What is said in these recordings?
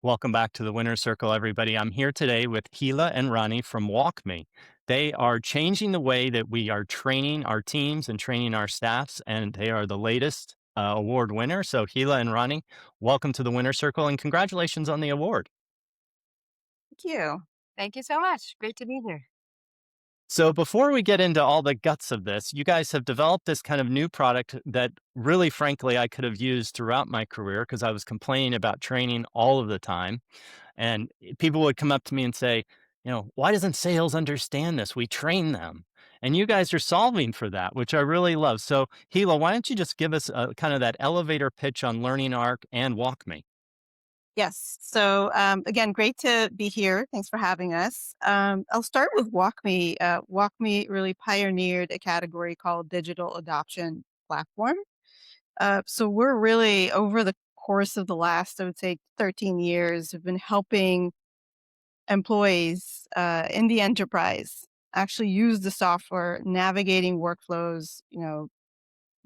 Welcome back to the Winner's Circle, everybody. I'm here today with Hila and Roni from WalkMe. They are changing the way that we are training our teams and training our staffs, and they are the latest award winner. So, Hila and Roni, welcome to the Winner's Circle and congratulations on the award. Thank you. Thank you so much. Great to be here. So, before we get into all the guts of this, you guys have developed this kind of new product that really, frankly, I could have used throughout my career because I was complaining about training all of the time. And people would come up to me and say, why doesn't sales understand this? We train them. And you guys are solving for that, which I really love. So, Hila, why don't you just give us kind of that elevator pitch on Learning Arc and WalkMe? Yes. Again, great to be here. Thanks for having us. I'll start with WalkMe. WalkMe really pioneered a category called digital adoption platform. So we're really over the course of the last, I would say, 13 years, have been helping employees in the enterprise actually use the software, navigating workflows,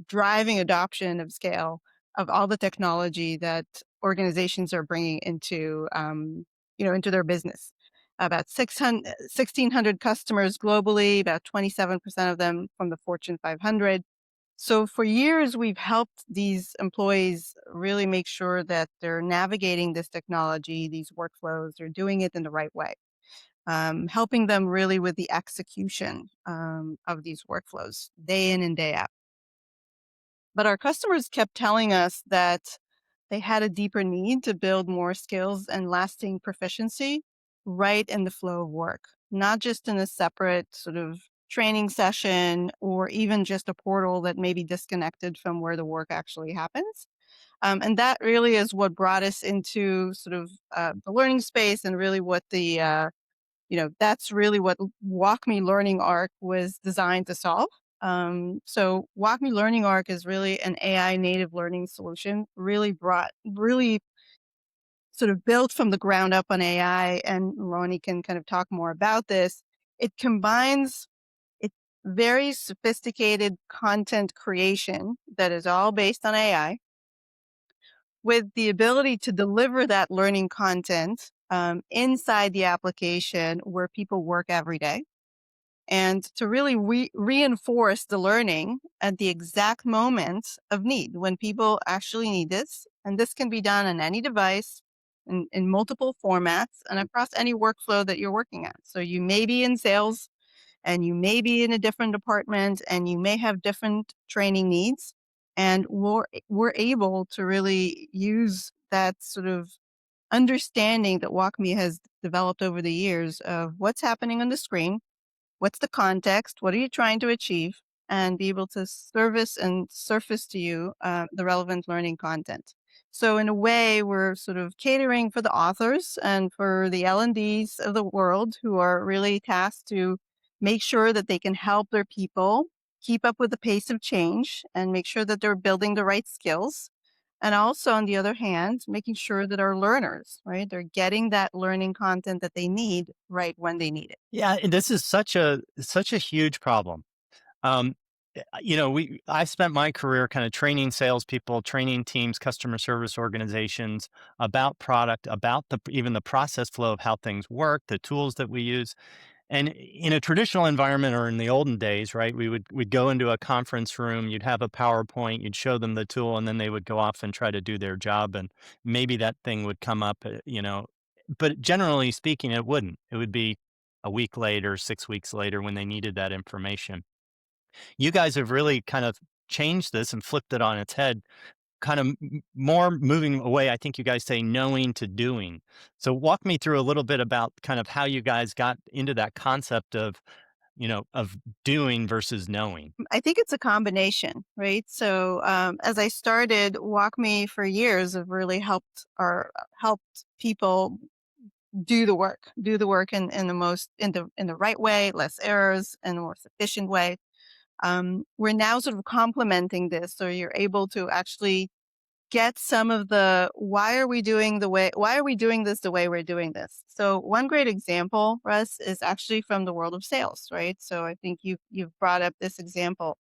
driving adoption of scale of all the technology that organizations are bringing into their business. About 600, 1,600 customers globally, about 27% of them from the Fortune 500. So for years, we've helped these employees really make sure that they're navigating this technology, these workflows, they're doing it in the right way, helping them really with the execution of these workflows day in and day out. But our customers kept telling us that they had a deeper need to build more skills and lasting proficiency right in the flow of work, not just in a separate sort of training session or even just a portal that may be disconnected from where the work actually happens. And that really is what brought us into sort of the learning space and really that's really what WalkMe Learning Arc was designed to solve. So WalkMe Learning Arc is really an AI native learning solution, really sort of built from the ground up on AI. And Roni can kind of talk more about this. It combines it's very sophisticated content creation that is all based on AI with the ability to deliver that learning content inside the application where people work every day and to really reinforce the learning at the exact moment of need when people actually need this. And this can be done on any device in multiple formats and across any workflow that you're working at. So you may be in sales and you may be in a different department and you may have different training needs. And we're able to really use that sort of understanding that WalkMe has developed over the years of what's happening on the screen. What's the context? What are you trying to achieve? And be able to service and surface to you the relevant learning content. So in a way, we're sort of catering for the authors and for the L&Ds of the world who are really tasked to make sure that they can help their people keep up with the pace of change and make sure that they're building the right skills. And also, on the other hand, making sure that our learners, right, they're getting that learning content that they need right when they need it. Yeah, and this is such a huge problem. Um, I spent my career kind of training salespeople, training teams, customer service organizations about product, about even the process flow of how things work, the tools that we use. And in a traditional environment or in the olden days, right, we'd go into a conference room, you'd have a PowerPoint, you'd show them the tool, and then they would go off and try to do their job. And maybe that thing would come up, but generally speaking, it wouldn't. It would be a week later, 6 weeks later when they needed that information. You guys have really kind of changed this and flipped it on its head, kind of more moving away. I think you guys say knowing to doing. So walk me through a little bit about kind of how you guys got into that concept of doing versus knowing. I think it's a combination, right? So as I started WalkMe for years, have really helped people do the work in the most in the right way, less errors, and a more sufficient way. We're now sort of complementing this, so you're able to actually get some of the why are we doing this the way we're doing this. So one great example, Russ, is actually from the world of sales, right? So I think you've brought up this example.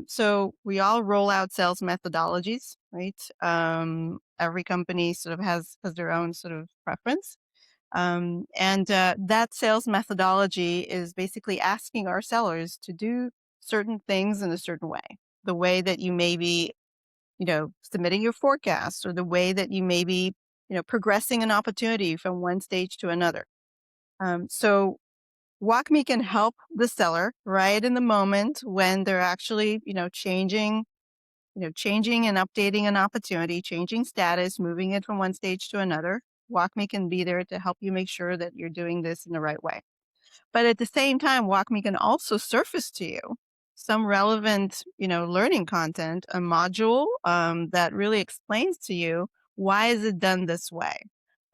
So we all roll out sales methodologies, right? every company sort of has their own sort of preference. And that sales methodology is basically asking our sellers to do certain things in a certain way. The way that you may be, submitting your forecast, or the way that you may be, progressing an opportunity from one stage to another. So WalkMe can help the seller right in the moment when they're actually, changing and updating an opportunity, changing status, moving it from one stage to another. WalkMe can be there to help you make sure that you're doing this in the right way. But at the same time, WalkMe can also surface to you some relevant, learning content, a module that really explains to you why is it done this way,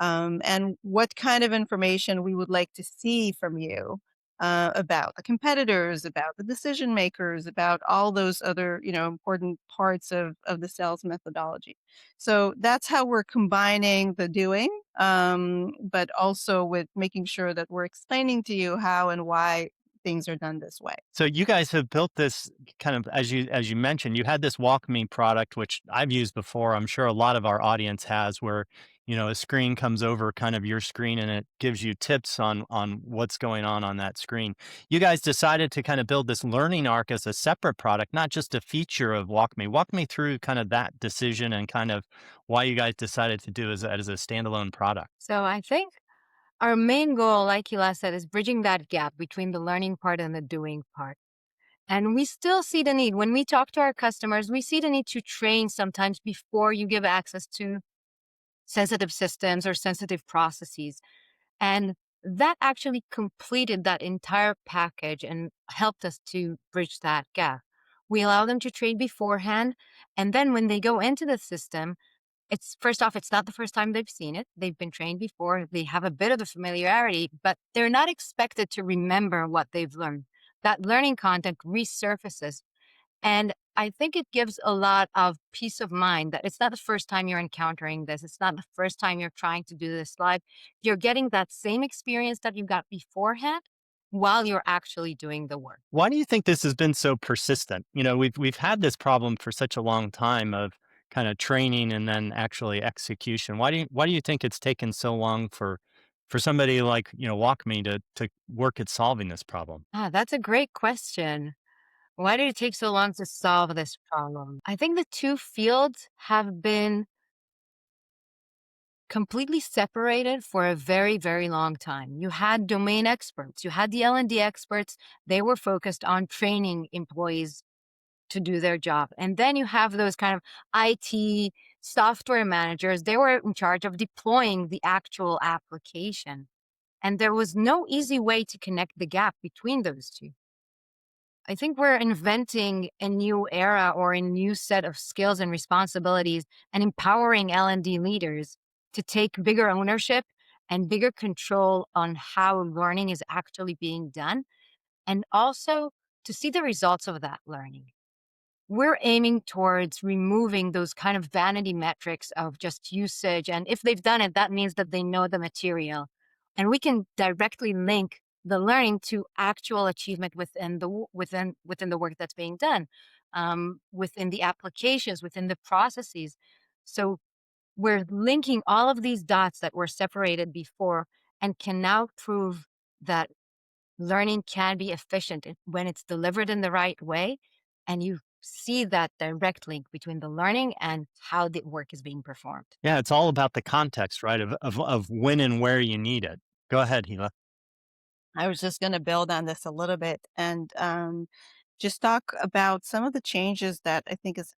and what kind of information we would like to see from you about the competitors, about the decision makers, about all those other, important parts of the sales methodology. So that's how we're combining the doing, but also with making sure that we're explaining to you how and why things are done this way. So you guys have built this kind of, as you mentioned, you had this WalkMe product, which I've used before. I'm sure a lot of our audience has, where a screen comes over kind of your screen and it gives you tips on what's going on that screen. You guys decided to kind of build this learning arc as a separate product, not just a feature of WalkMe. Walk me through kind of that decision and kind of why you guys decided to do as a standalone product. So I think our main goal, like Hila said, is bridging that gap between the learning part and the doing part. And we still see the need. When we talk to our customers, we see the need to train sometimes before you give access to sensitive systems or sensitive processes. And that actually completed that entire package and helped us to bridge that gap. We allow them to train beforehand. And then when they go into the system, it's first off, it's not the first time they've seen it. They've been trained before. They have a bit of a familiarity, but they're not expected to remember what they've learned. That learning content resurfaces. And I think it gives a lot of peace of mind that it's not the first time you're encountering this. It's not the first time you're trying to do this live. You're getting that same experience that you got beforehand while you're actually doing the work. Why do you think this has been so persistent? We've had this problem for such a long time of kind of training and then actually execution. Why do you think it's taken so long for somebody like, WalkMe to work at solving this problem? That's a great question. Why did it take so long to solve this problem? I think the two fields have been completely separated for a very, very long time. You had domain experts, you had the L&D experts. They were focused on training employees to do their job. And then you have those kind of IT software managers. They were in charge of deploying the actual application. And there was no easy way to connect the gap between those two. I think we're inventing a new era or a new set of skills and responsibilities and empowering L&D leaders to take bigger ownership and bigger control on how learning is actually being done, and also to see the results of that learning. We're aiming towards removing those kind of vanity metrics of just usage. And if they've done it, that means that they know the material. And we can directly link the learning to actual achievement within the work that's being done, within the applications, within the processes. So we're linking all of these dots that were separated before and can now prove that learning can be efficient when it's delivered in the right way. And you see that direct link between the learning and how the work is being performed. Yeah, it's all about the context, right? Of when and where you need it. Go ahead, Gila. I was just going to build on this a little bit and just talk about some of the changes that I think is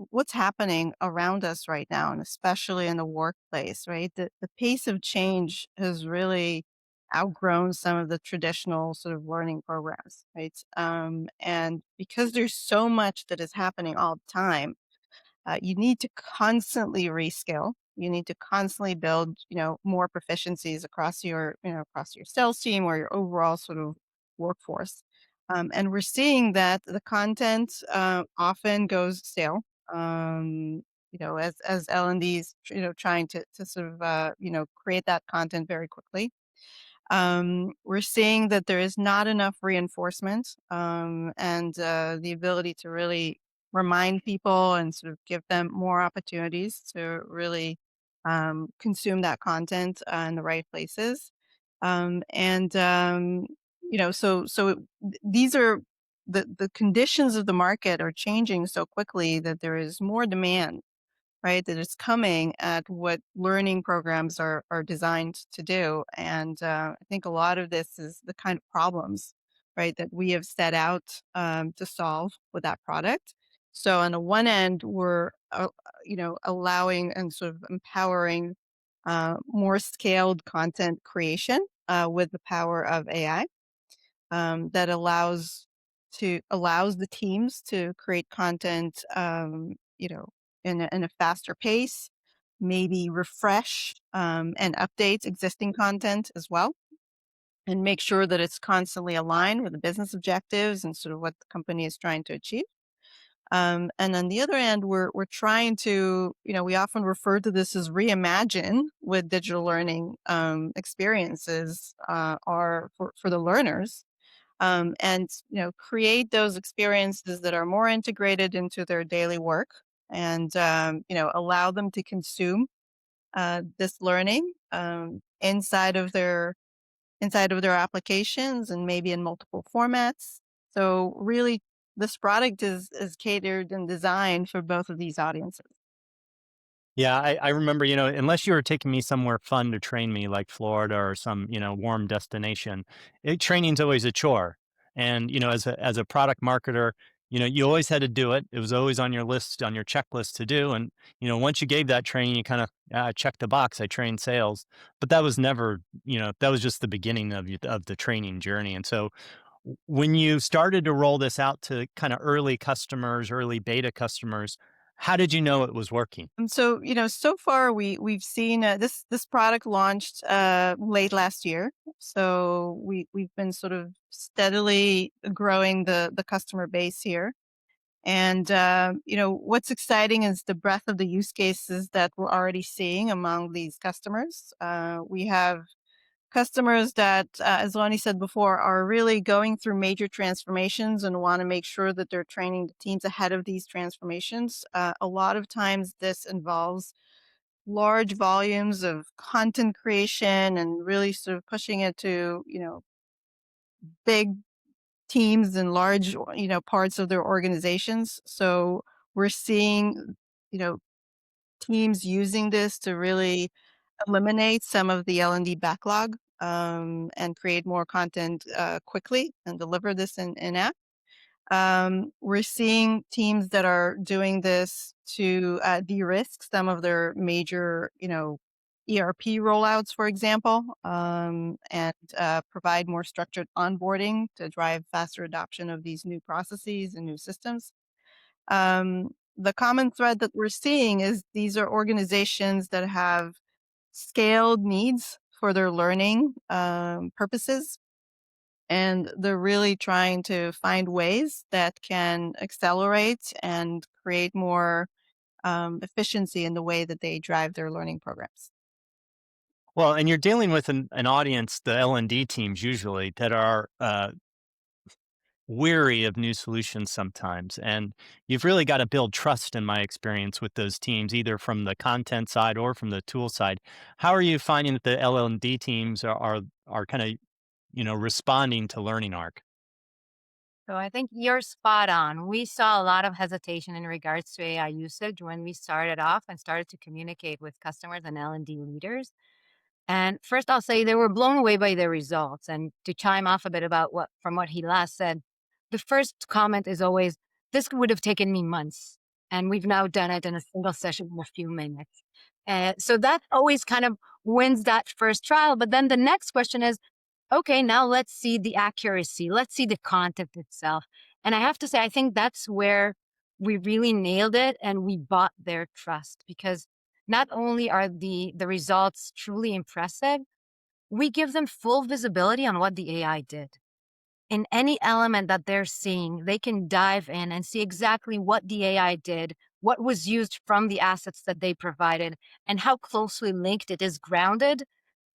what's happening around us right now, and especially in the workplace, right? The pace of change has really outgrown some of the traditional sort of learning programs, right? And because there's so much that is happening all the time, you need to constantly reskill. You need to constantly build, more proficiencies across across your sales team or your overall sort of workforce. And we're seeing that the content often goes stale. As L and D's, trying to sort of, create that content very quickly. We're seeing that there is not enough reinforcement, and the ability to really remind people and sort of give them more opportunities to really consume that content in the right places. And these are the conditions of the market are changing so quickly that there is more demand, right? That it's coming at what learning programs are designed to do. And I think a lot of this is the kind of problems, right, that we have set out to solve with that product. So on the one end, we're allowing and sort of empowering more scaled content creation with the power of AI that allows the teams to create content, in a faster pace, maybe refresh and update existing content as well, and make sure that it's constantly aligned with the business objectives and sort of what the company is trying to achieve. And on the other end, we're trying to, we often refer to this as reimagine with digital learning experiences, are for the learners, and create those experiences that are more integrated into their daily work, and allow them to consume this learning inside of their applications and maybe in multiple formats. So really, this product is catered and designed for both of these audiences. Yeah, I remember, unless you were taking me somewhere fun to train me, like Florida or some, warm destination, training's always a chore. And, as a product marketer, you always had to do it. It was always on your list, on your checklist to do. And, once you gave that training, you kind of checked the box. I trained sales, but that was never, that was just the beginning of the training journey. And so when you started to roll this out to kind of early customers, early beta customers, how did you know it was working? And so, so far we've seen this product launched late last year. So we've been sort of steadily growing the customer base here. And what's exciting is the breadth of the use cases that we're already seeing among these customers. We have customers that, as Lonnie said before, are really going through major transformations and want to make sure that they're training the teams ahead of these transformations. A lot of times, this involves large volumes of content creation and really sort of pushing it to big teams and large parts of their organizations. So we're seeing you know teams using this to really eliminate some of the L&D backlog, and create more content quickly and deliver this in app. We're seeing teams that are doing this to de-risk some of their major, ERP rollouts, for example, and provide more structured onboarding to drive faster adoption of these new processes and new systems. The common thread that we're seeing is these are organizations that have scaled needs for their learning purposes. And they're really trying to find ways that can accelerate and create more efficiency in the way that they drive their learning programs. Well, and you're dealing with an audience, the L&D teams usually, that are weary of new solutions sometimes. And you've really got to build trust, in my experience, with those teams, either from the content side or from the tool side. How are you finding that the L&D teams are kind of, responding to Learning Arc? So I think you're spot on. We saw a lot of hesitation in regards to AI usage when we started off and started to communicate with customers and L&D leaders. And first, I'll say they were blown away by the results. And to chime off a bit about what he last said, the first comment is always, "This would have taken me months, and we've now done it in a single session in a few minutes." So that always kind of wins that first trial. But then the next question is, okay, now let's see the accuracy. Let's see the content itself. And I have to say, I think that's where we really nailed it and we bought their trust, because not only are the results truly impressive, we give them full visibility on what the AI did. In any element that they're seeing, they can dive in and see exactly what the AI did, what was used from the assets that they provided, and how closely linked it is grounded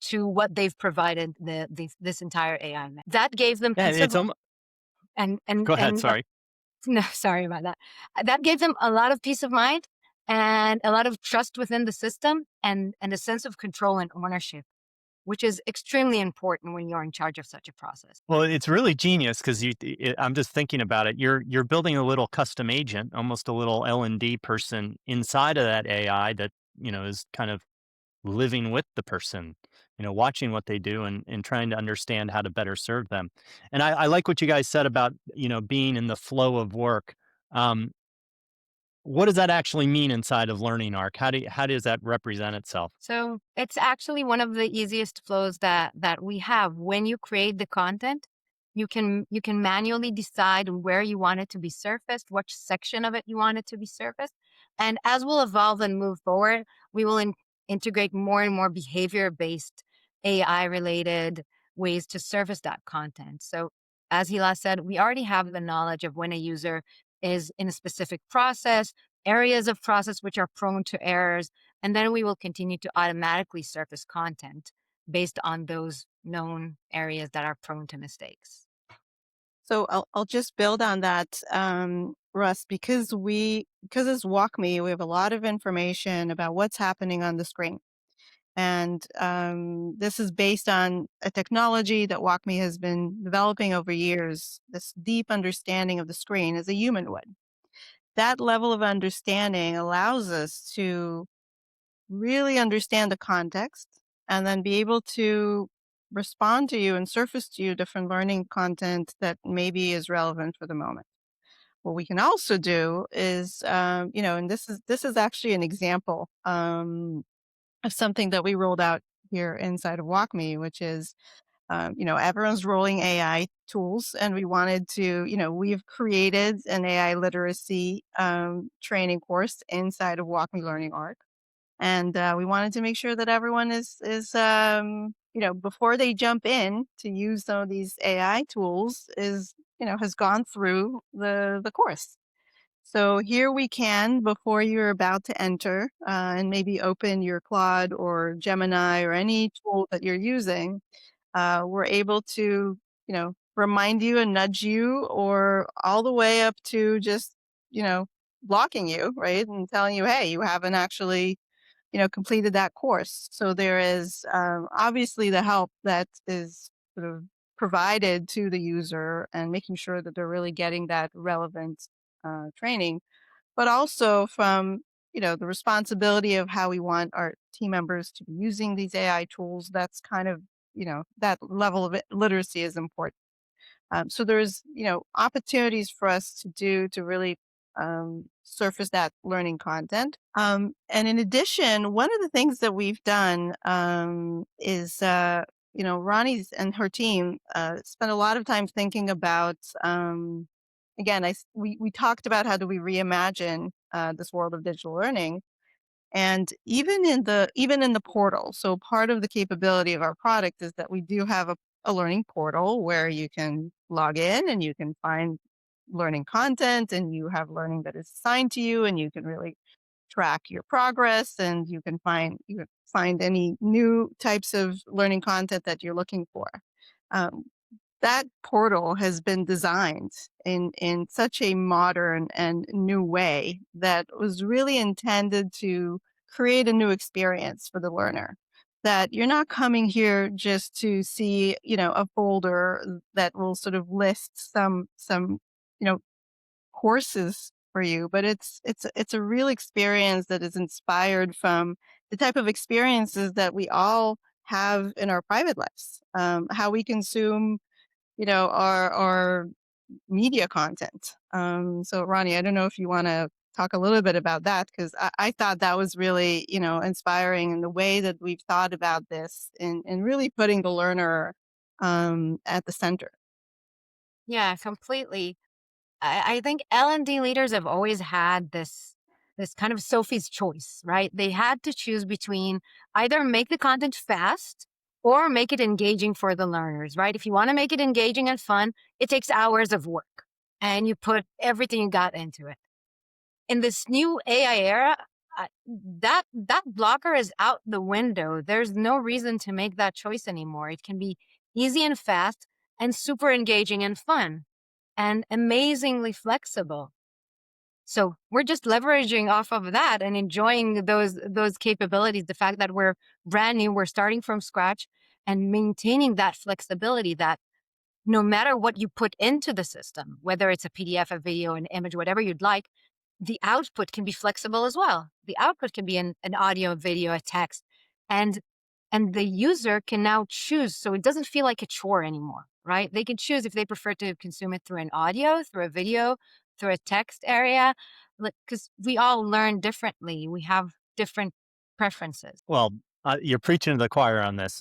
to what they've provided this entire AI. That gave them Yeah, peace of it's and go ahead. and Sorry. No, sorry about that. That gave them a lot of peace of mind and a lot of trust within the system and a sense of control and ownership, which is extremely important when you're in charge of such a process. Well, it's really genius because I'm just thinking about it. You're building a little custom agent, almost a little L&D person inside of that AI that, is kind of living with the person, watching what they do and trying to understand how to better serve them. And I like what you guys said about, being in the flow of work. Um, what does that actually mean inside of Learning Arc? How does that represent itself? So it's actually one of the easiest flows that we have. When you create the content, you can manually decide where you want it to be surfaced, which section of it you want it to be surfaced. And as we'll evolve and move forward, we will integrate more and more behavior based AI related ways to surface that content. So as Hila said, we already have the knowledge of when a user is in a specific process, areas of process which are prone to errors, and then we will continue to automatically surface content based on those known areas that are prone to mistakes. So I'll just build on that, Russ, because it's WalkMe, we have a lot of information about what's happening on the screen. And this is based on a technology that WalkMe has been developing over years, this deep understanding of the screen as a human would. That level of understanding allows us to really understand the context and then be able to respond to you and surface to you different learning content that maybe is relevant for the moment. What we can also do is, and this is actually an example of something that we rolled out here inside of WalkMe, which is, everyone's rolling AI tools, and we wanted to, we've created an AI literacy training course inside of WalkMe Learning Arc, and we wanted to make sure that everyone is before they jump in to use some of these AI tools, has gone through the course. So here we can, before you're about to enter, and maybe open your Claude or Gemini or any tool that you're using, we're able to, remind you and nudge you, or all the way up to just, you know, blocking you, right? And telling you, hey, you haven't actually, completed that course. So there is obviously the help that is sort of provided to the user and making sure that they're really getting that relevant training, but also from the responsibility of how we want our team members to be using these AI tools. That's kind of that level of literacy is important. So there's opportunities for us to really surface that learning content. And in addition, one of the things that we've done is Ronnie's and her team spent a lot of time thinking about. Again, we talked about how do we reimagine this world of digital learning, and even in the portal. So part of the capability of our product is that we do have a learning portal where you can log in and you can find learning content, and you have learning that is assigned to you, and you can really track your progress, and you can find any new types of learning content that you're looking for. Um, that portal has been designed in such a modern and new way that was really intended to create a new experience for the learner. That you're not coming here just to see, a folder that will sort of list some, you know, courses for you, but it's a real experience that is inspired from the type of experiences that we all have in our private lives. How we consume our media content. So Ronnie, I don't know if you want to talk a little bit about that, because I thought that was really, inspiring in the way that we've thought about this and really putting the learner at the center. Yeah, completely. I think L&D leaders have always had this kind of Sophie's choice, right? They had to choose between either make the content fast or make it engaging for the learners, right? If you want to make it engaging and fun, it takes hours of work and you put everything you got into it. In this new AI era, that blocker is out the window. There's no reason to make that choice anymore. It can be easy and fast and super engaging and fun. and amazingly flexible. So we're just leveraging off of that and enjoying those capabilities. The fact that we're brand new, we're starting from scratch and maintaining that flexibility that no matter what you put into the system, whether it's a PDF, a video, an image, whatever you'd like, the output can be flexible as well. The output can be an audio, video, a text, and and the user can now choose. So it doesn't feel like a chore anymore, right? They can choose if they prefer to consume it through an audio, through a video, through a text area, because we all learn differently. We have different preferences. Well, you're preaching to the choir on this.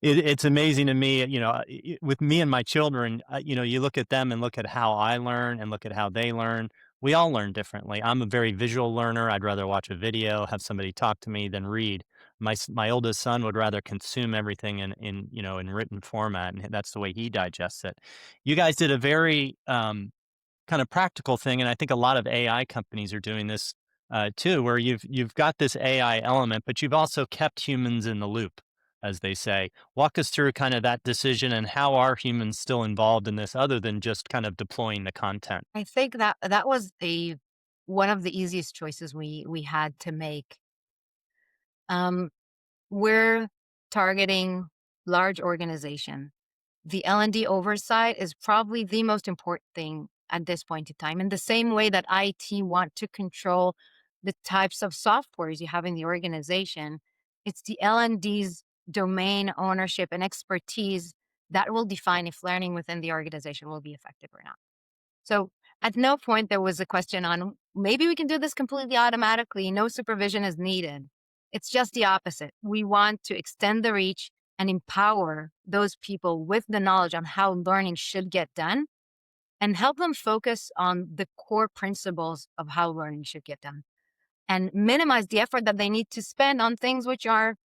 It's amazing to me, with me and my children, you look at them and look at how I learn and look at how they learn. We all learn differently. I'm a very visual learner. I'd rather watch a video, have somebody talk to me than read. My oldest son would rather consume everything in written format, and that's the way he digests it. You guys did a very kind of practical thing, and I think a lot of AI companies are doing this too, where you've got this AI element, but you've also kept humans in the loop, as they say. Walk us through kind of that decision and how are humans still involved in this, other than just kind of deploying the content. I think that that was a one of the easiest choices we had to make. Um, we're targeting large organization. The L&D oversight is probably the most important thing at this point in time. In the same way that IT want to control the types of softwares you have in the organization, it's the L&D's domain ownership and expertise that will define if learning within the organization will be effective or not. So at no point there was a question on maybe we can do this completely automatically. No supervision is needed. It's just the opposite. We want to extend the reach and empower those people with the knowledge on how learning should get done and help them focus on the core principles of how learning should get done and minimize the effort that they need to spend on things which are,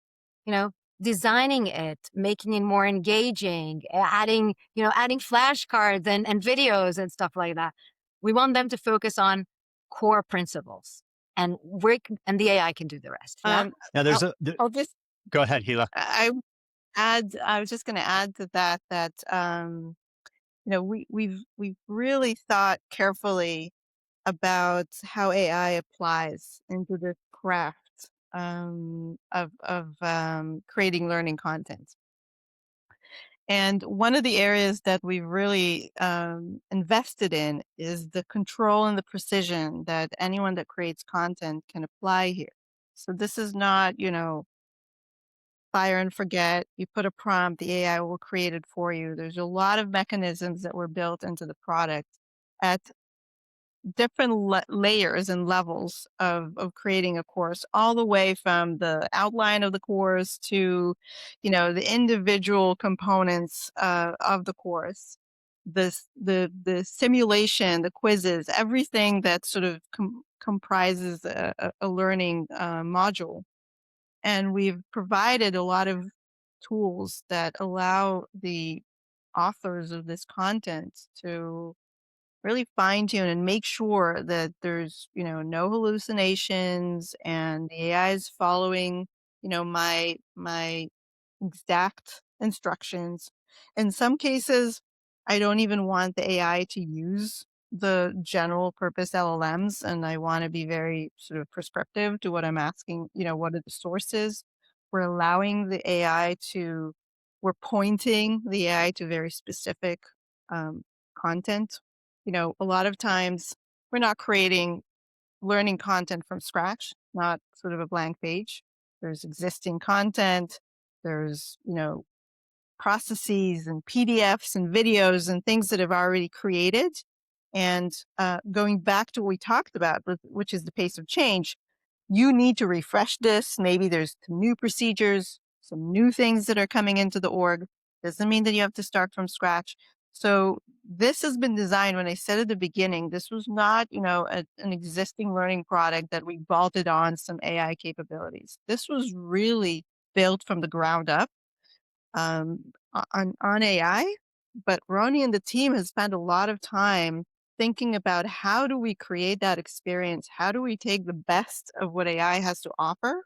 you know, designing it, making it more engaging, adding flashcards and videos and stuff like that. We want them to focus on core principles and and the AI can do the rest. Yeah. Now, I'll, I'll just go ahead, Hila. I was just going to add to that we've really thought carefully about how AI applies into the craft of creating learning content. And one of the areas that we've really invested in is the control and the precision that anyone that creates content can apply here. So this is not, fire and forget. You put a prompt, the AI will create it for you. There's a lot of mechanisms that were built into the product at different layers and levels of creating a course, all the way from the outline of the course to, the individual components of the course, the simulation, the quizzes, everything that sort of comprises a learning module. And we've provided a lot of tools that allow the authors of this content to really fine tune and make sure that there's, no hallucinations and the AI is following, my exact instructions. In some cases, I don't even want the AI to use the general purpose LLMs, and I want to be very sort of prescriptive to what I'm asking, what are the sources. We're allowing the AI to, we're pointing the AI to very specific content. A lot of times we're not creating learning content from scratch, not sort of a blank page. There's existing content, there's, processes and PDFs and videos and things that have already created. And going back to what we talked about, which is the pace of change, you need to refresh this. Maybe there's some new procedures, some new things that are coming into the org. Doesn't mean that you have to start from scratch. So this has been designed, when I said at the beginning, this was not, an existing learning product that we bolted on some AI capabilities. This was really built from the ground up on AI. But Roni and the team has spent a lot of time thinking about how do we create that experience? How do we take the best of what AI has to offer,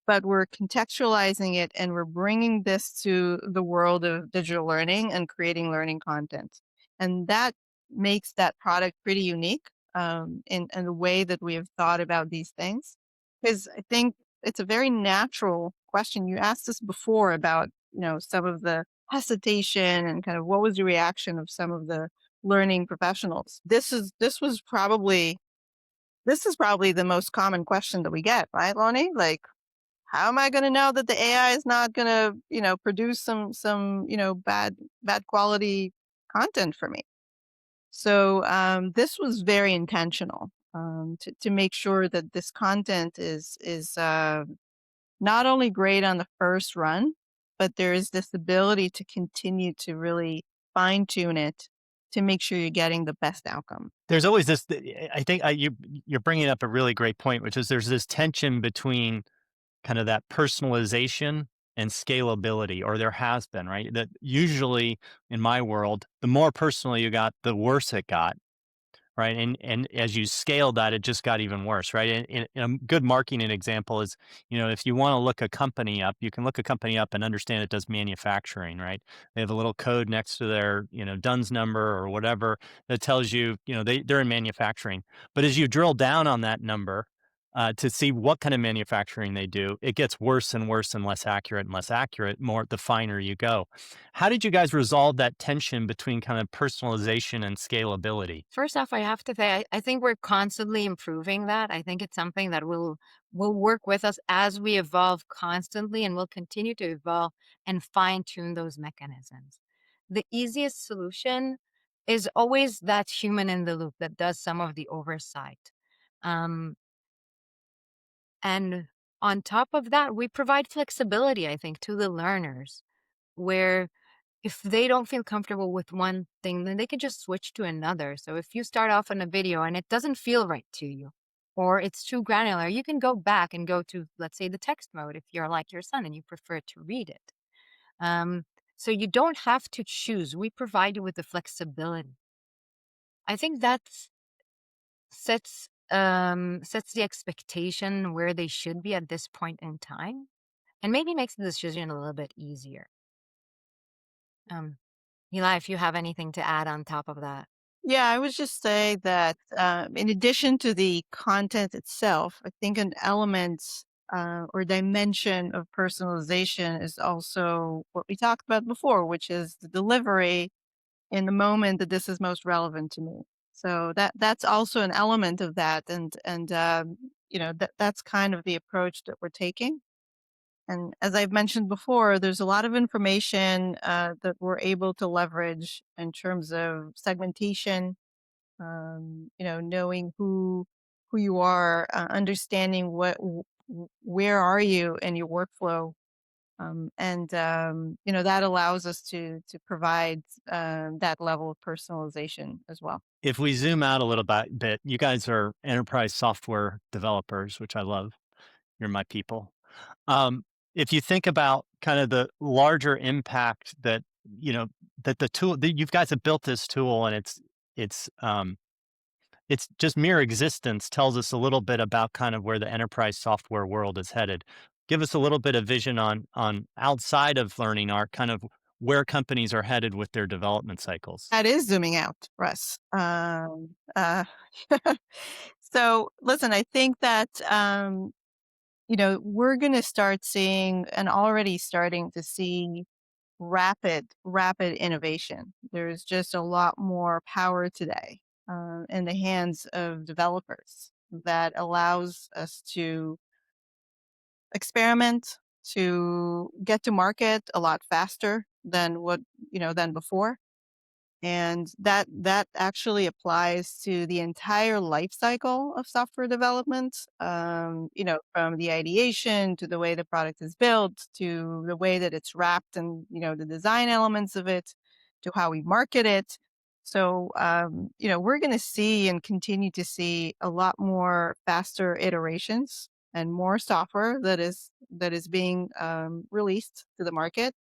but we're contextualizing it and we're bringing this to the world of digital learning and creating learning content. And that makes that product pretty unique, in the way that we have thought about these things. Because I think it's a very natural question. You asked us before about, some of the hesitation and kind of what was the reaction of some of the learning professionals. This is probably the most common question that we get, right, Lonnie? Like, how am I going to know that the AI is not going to, produce some, bad quality content for me? So this was very intentional, to make sure that this content is not only great on the first run, but there is this ability to continue to really fine tune it to make sure you're getting the best outcome. There's always this. I think you're bringing up a really great point, which is there's this tension between kind of that personalization and scalability, or there has been, right? That usually in my world, the more personal you got, the worse it got. Right, and as you scale that, it just got even worse, right? And a good marketing example is, if you wanna look a company up, you can look a company up and understand it does manufacturing, right? They have a little code next to their, DUNS number or whatever that tells you, they're in manufacturing. But as you drill down on that number, to see what kind of manufacturing they do, it gets worse and worse and less accurate, more the finer you go. How did you guys resolve that tension between kind of personalization and scalability? First off, I have to say, I think we're constantly improving that. I think it's something that will work with us as we evolve constantly, and we'll continue to evolve and fine tune those mechanisms. The easiest solution is always that human in the loop that does some of the oversight. Um, and on top of that, we provide flexibility, I think, to the learners, where if they don't feel comfortable with one thing, then they could just switch to another. So if you start off on a video and it doesn't feel right to you, or it's too granular, you can go back and go to, let's say, the text mode if you're like your son and you prefer to read it. Um, so you don't have to choose. We provide you with the flexibility. I think that sets the expectation where they should be at this point in time, and maybe makes the decision a little bit easier. Um, Eli, if you have anything to add on top of that. Yeah, I would just say that in addition to the content itself, I think an element or dimension of personalization is also what we talked about before, which is the delivery in the moment that this is most relevant to me. So that's also an element of that, and that's kind of the approach that we're taking. And as I've mentioned before, there's a lot of information that we're able to leverage in terms of segmentation, knowing who you are, understanding where are you in your workflow, and that allows us to provide that level of personalization as well. If we zoom out a little bit, you guys are enterprise software developers, which I love. You're my people. Um, if you think about kind of the larger impact that, you know, that the tool that you guys have built this tool, and it's it's just mere existence tells us a little bit about kind of where the enterprise software world is headed. Give us a little bit of vision on outside of learning art, kind of where companies are headed with their development cycles. That is zooming out, Russ. So listen, I think that we're going to start seeing and already starting to see rapid innovation. There's just a lot more power today in the hands of developers that allows us to experiment, to get to market a lot faster than before. And that actually applies to the entire life cycle of software development, from the ideation to the way the product is built to the way that it's wrapped and, the design elements of it to how we market it. So, we're going to see and continue to see a lot more faster iterations and more software that is being released to the market.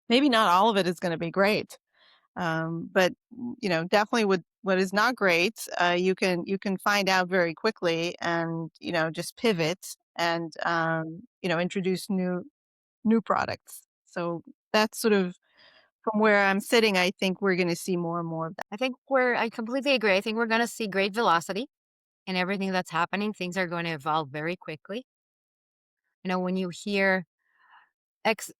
Maybe not all of it is going to be great, but definitely with what is not great, you can find out very quickly and just pivot and introduce new products. So that's sort of from where I'm sitting, I think we're going to see more and more of that. I completely agree. I think we're going to see great velocity in everything that's happening. Things are going to evolve very quickly. When you hear ex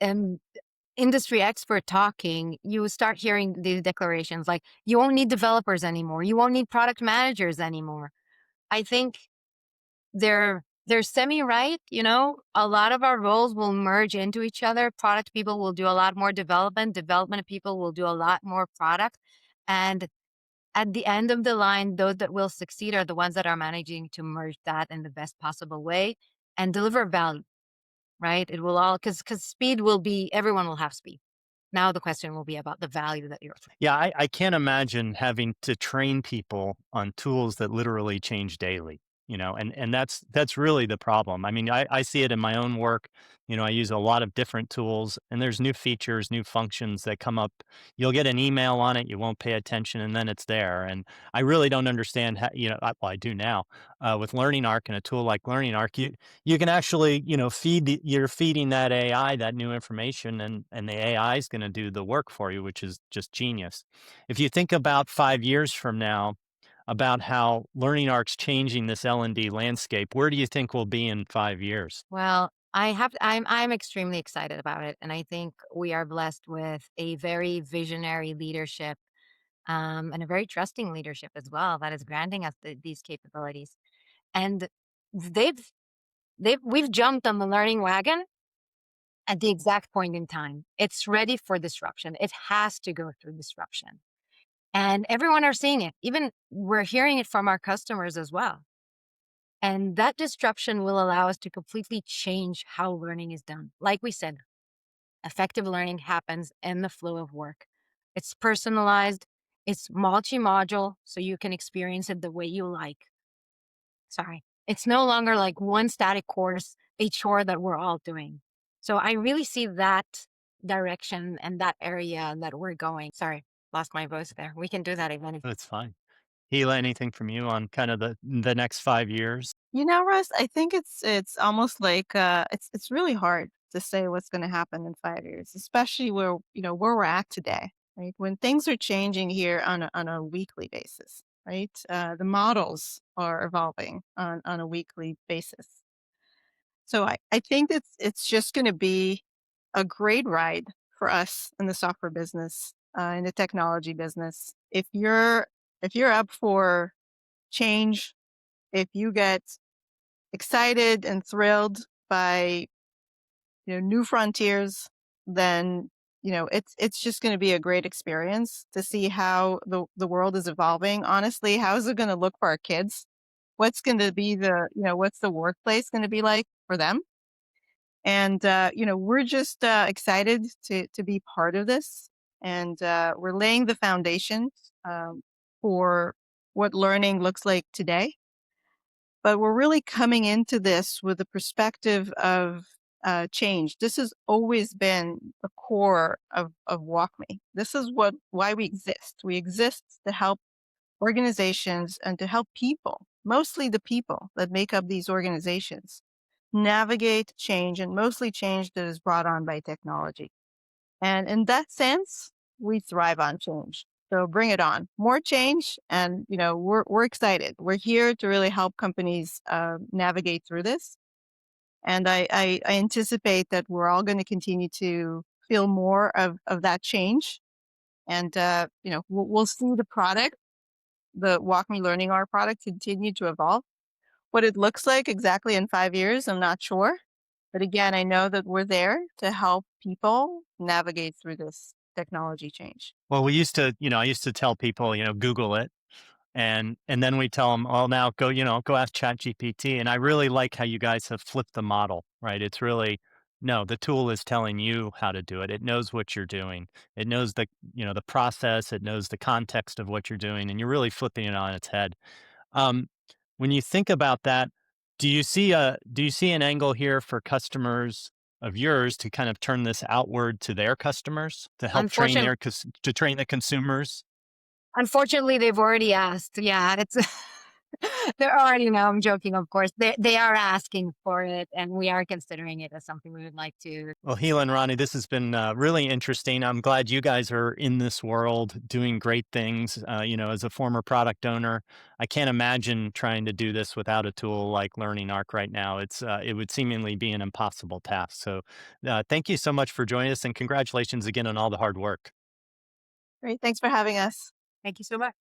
industry expert talking, you start hearing these declarations like, you won't need developers anymore. You won't need product managers anymore. I think they're semi-right. A lot of our roles will merge into each other. Product people will do a lot more development. Development people will do a lot more product. And at the end of the line, those that will succeed are the ones that are managing to merge that in the best possible way and deliver value, right? It will all, because speed will be, everyone will have speed. Now the question will be about the value that you're. Yeah, I can't imagine having to train people on tools that literally change daily, and that's really the problem. I mean, I see it in my own work. I use a lot of different tools, and there's new features, new functions that come up. You'll get an email on it, you won't pay attention, and then it's there. And I really don't understand how, well, I do now with Learning Arc and a tool like Learning Arc. You can actually, you're feeding that AI that new information, and the AI is going to do the work for you, which is just genius. If you think about 5 years from now, about how Learning Arc's changing this L&D landscape, where do you think we'll be in 5 years? Well, I'm extremely excited about it, and I think we are blessed with a very visionary leadership, and a very trusting leadership as well that is granting us these capabilities. And they've we've jumped on the learning wagon at the exact point in time. It's ready for disruption. It has to go through disruption, and everyone are seeing it. Even we're hearing it from our customers as well. And that disruption will allow us to completely change how learning is done. Like we said, effective learning happens in the flow of work. It's personalized, it's multi module, so you can experience it the way you like. Sorry. It's no longer like one static course, a chore that we're all doing. So I really see that direction and that area that we're going. Sorry, lost my voice there. We can do that again. That's fine. Hila, anything from you on kind of the next 5 years? Russ, I think it's almost like it's really hard to say what's going to happen in 5 years, especially where we're at today, right? When things are changing here on a weekly basis, right? The models are evolving on a weekly basis. So I think it's just going to be a great ride for us in the software business, in the technology business. If you're up for change, if you get excited and thrilled by new frontiers, then it's just going to be a great experience to see how the world is evolving. Honestly, how is it going to look for our kids? What's going to be what's the workplace going to be like for them? And we're just excited to be part of this, and we're laying the foundation for what learning looks like today. But we're really coming into this with the perspective of change. This has always been the core of WalkMe. This is why we exist. We exist to help organizations and to help people, mostly the people that make up these organizations, navigate change, and mostly change that is brought on by technology. And in that sense, we thrive on change. So bring it on. More change, and we're excited. We're here to really help companies navigate through this. And I anticipate that we're all going to continue to feel more of that change. And we'll see the product, the WalkMe Learning Arc product, continue to evolve. What it looks like exactly in 5 years, I'm not sure. But again, I know that we're there to help people navigate through this technology change. Well, I used to tell people, Google it. And then we tell them, "Well, now go ask ChatGPT." And I really like how you guys have flipped the model, right? It's really, no, the tool is telling you how to do it. It knows what you're doing. It knows the process. It knows the context of what you're doing, and you're really flipping it on its head. Um, when you think about that, do you see an angle here for customers of yours to kind of turn this outward to their customers to help train Unfortunately, to train the consumers? unfortunately, they've already asked. Yeah, it's They're already now, I'm joking, of course. They are asking for it, and we are considering it as something we would like to. Well, Hila and Ronnie, this has been really interesting. I'm glad you guys are in this world doing great things. As a former product owner, I can't imagine trying to do this without a tool like Learning Arc right now. It would seemingly be an impossible task. So, thank you so much for joining us, and congratulations again on all the hard work. Great. Thanks for having us. Thank you so much.